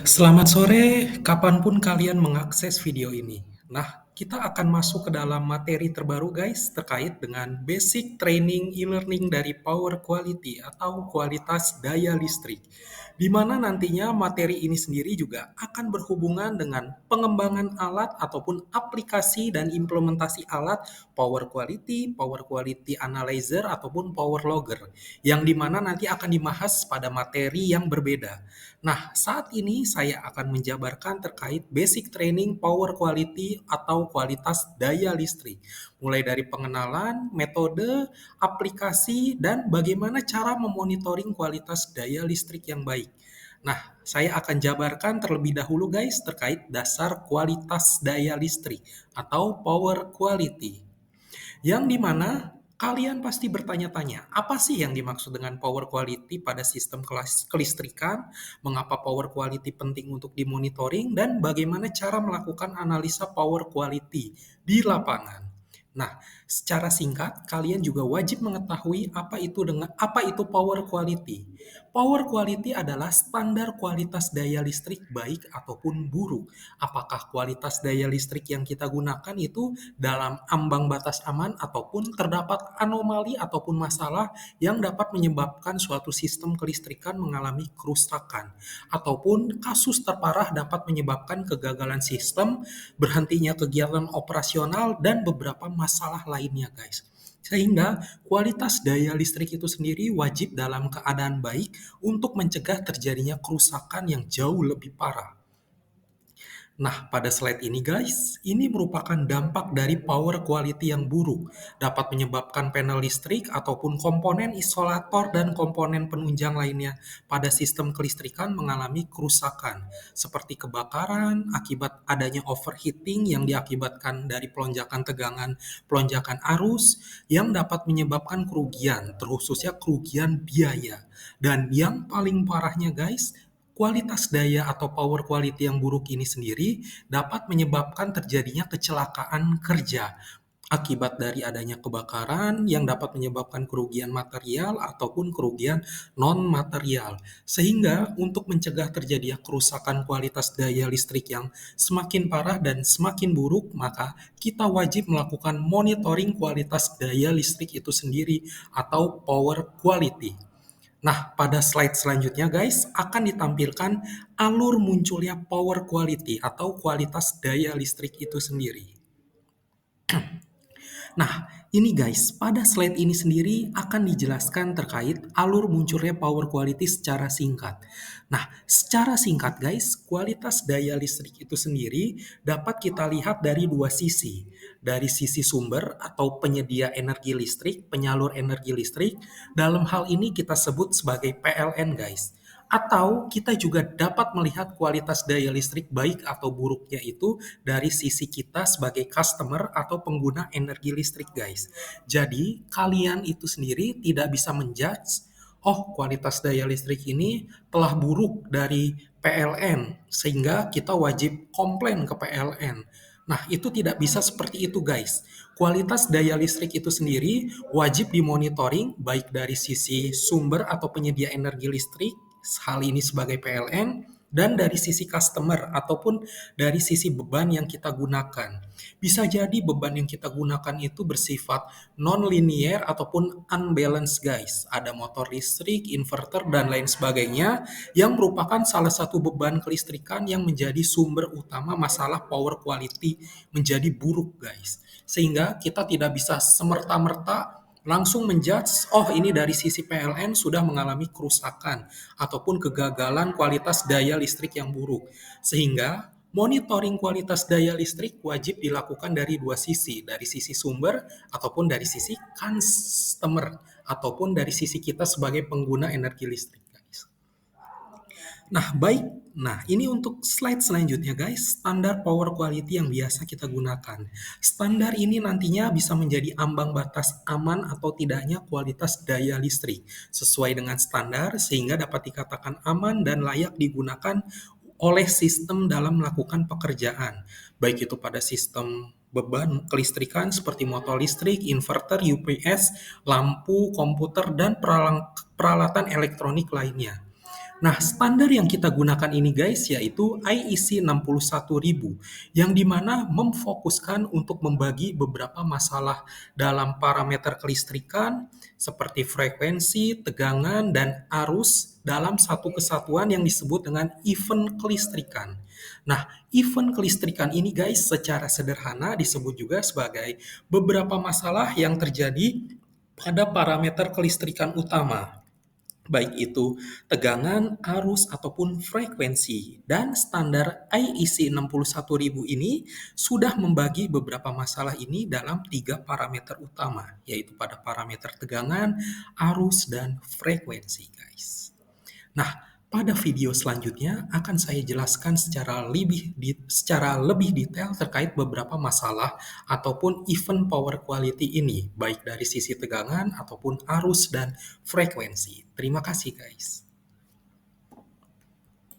Selamat sore, kapanpun kalian mengakses video ini. Nah, kita akan masuk ke dalam materi terbaru guys, terkait dengan basic training e-learning dari power quality atau kualitas daya listrik. Di mana nantinya materi ini sendiri juga akan berhubungan dengan pengembangan alat ataupun aplikasi dan implementasi alat power quality analyzer ataupun power logger, yang dimana nanti akan dibahas pada materi yang berbeda. Nah, saat ini saya akan menjabarkan terkait basic training power quality atau kualitas daya listrik. Mulai dari pengenalan, metode, aplikasi, dan bagaimana cara memonitoring kualitas daya listrik yang baik. Nah, saya akan jabarkan terlebih dahulu guys terkait dasar kualitas daya listrik atau power quality. Yang dimana kalian pasti bertanya-tanya, apa sih yang dimaksud dengan power quality pada sistem kelistrikan, mengapa power quality penting untuk dimonitoring, dan bagaimana cara melakukan analisa power quality di lapangan. Nah, secara singkat, kalian juga wajib mengetahui apa itu power quality. Power quality adalah standar kualitas daya listrik baik ataupun buruk. Apakah kualitas daya listrik yang kita gunakan itu dalam ambang batas aman ataupun terdapat anomali ataupun masalah yang dapat menyebabkan suatu sistem kelistrikan mengalami kerusakan, ataupun kasus terparah dapat menyebabkan kegagalan sistem, berhentinya kegiatan operasional, dan beberapa masalah lainnya guys. Sehingga kualitas daya listrik itu sendiri wajib dalam keadaan baik untuk mencegah terjadinya kerusakan yang jauh lebih parah. Nah, pada slide ini guys, ini merupakan dampak dari power quality yang buruk. Dapat menyebabkan panel listrik ataupun komponen isolator dan komponen penunjang lainnya pada sistem kelistrikan mengalami kerusakan, seperti kebakaran akibat adanya overheating yang diakibatkan dari pelonjakan tegangan, pelonjakan arus, yang dapat menyebabkan kerugian, terkhususnya kerugian biaya. Dan yang paling parahnya guys, kualitas daya atau power quality yang buruk ini sendiri dapat menyebabkan terjadinya kecelakaan kerja akibat dari adanya kebakaran yang dapat menyebabkan kerugian material ataupun kerugian non-material. Sehingga untuk mencegah terjadinya kerusakan kualitas daya listrik yang semakin parah dan semakin buruk, maka kita wajib melakukan monitoring kualitas daya listrik itu sendiri atau power quality. Nah, pada slide selanjutnya guys, akan ditampilkan alur munculnya power quality atau kualitas daya listrik itu sendiri. Nah, ini guys, pada slide ini sendiri akan dijelaskan terkait alur munculnya power quality secara singkat. Nah, secara singkat guys, kualitas daya listrik itu sendiri dapat kita lihat dari dua sisi. Dari sisi sumber atau penyedia energi listrik, penyalur energi listrik, dalam hal ini kita sebut sebagai PLN guys. Atau kita juga dapat melihat kualitas daya listrik baik atau buruknya itu dari sisi kita sebagai customer atau pengguna energi listrik guys. Jadi kalian itu sendiri tidak bisa menjudge, oh kualitas daya listrik ini telah buruk dari PLN sehingga kita wajib komplain ke PLN. Nah, itu tidak bisa seperti itu guys. Kualitas daya listrik itu sendiri wajib dimonitoring baik dari sisi sumber atau penyedia energi listrik, hal ini sebagai PLN, dan dari sisi customer ataupun dari sisi beban yang kita gunakan. Bisa jadi beban yang kita gunakan itu bersifat non-linear ataupun unbalanced guys. Ada motor listrik, inverter, dan lain sebagainya yang merupakan salah satu beban kelistrikan yang menjadi sumber utama masalah power quality menjadi buruk guys. Sehingga kita tidak bisa semerta-merta langsung menjudge, oh ini dari sisi PLN sudah mengalami kerusakan ataupun kegagalan kualitas daya listrik yang buruk. Sehingga monitoring kualitas daya listrik wajib dilakukan dari dua sisi, dari sisi sumber ataupun dari sisi customer ataupun dari sisi kita sebagai pengguna energi listrik, guys. Nah, baik. Nah, ini untuk slide selanjutnya guys, standar power quality yang biasa kita gunakan. Standar ini nantinya bisa menjadi ambang batas aman atau tidaknya kualitas daya listrik sesuai dengan standar sehingga dapat dikatakan aman dan layak digunakan oleh sistem dalam melakukan pekerjaan, baik itu pada sistem beban kelistrikan seperti motor listrik, inverter, UPS, lampu, komputer, dan peralatan elektronik lainnya. Nah, standar yang kita gunakan ini guys yaitu IEC 61000 yang dimana memfokuskan untuk membagi beberapa masalah dalam parameter kelistrikan seperti frekuensi, tegangan, dan arus dalam satu kesatuan yang disebut dengan event kelistrikan. Nah, event kelistrikan ini guys secara sederhana disebut juga sebagai beberapa masalah yang terjadi pada parameter kelistrikan utama, baik itu tegangan, arus, ataupun frekuensi. Dan standar IEC 61000 ini sudah membagi beberapa masalah ini dalam tiga parameter utama, yaitu pada parameter tegangan, arus, dan frekuensi, guys. Nah, pada video selanjutnya akan saya jelaskan secara lebih detail terkait beberapa masalah ataupun event power quality ini, baik dari sisi tegangan ataupun arus dan frekuensi. Terima kasih, guys.